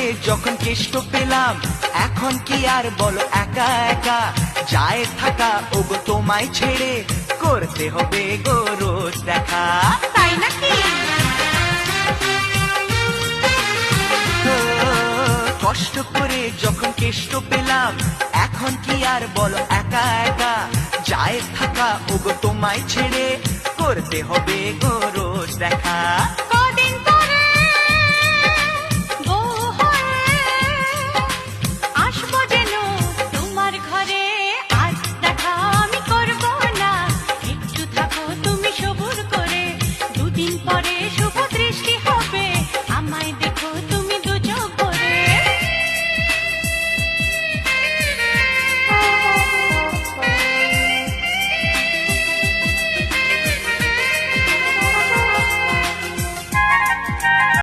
করে যখন কেষ্ট পেলাম, এখন কি আর বলো একা একা যায় থাকা, ওগো তোমায় ছেড়ে করতে হবে গো রোজ দেখা। তাই নাকি? কষ্ট করে যখন কেষ্ট পেলাম, এখন কি আর বলো একা একা যায় থাকা, ওগো তোমায় ছেড়ে করতে হবে গো রোজ দেখা।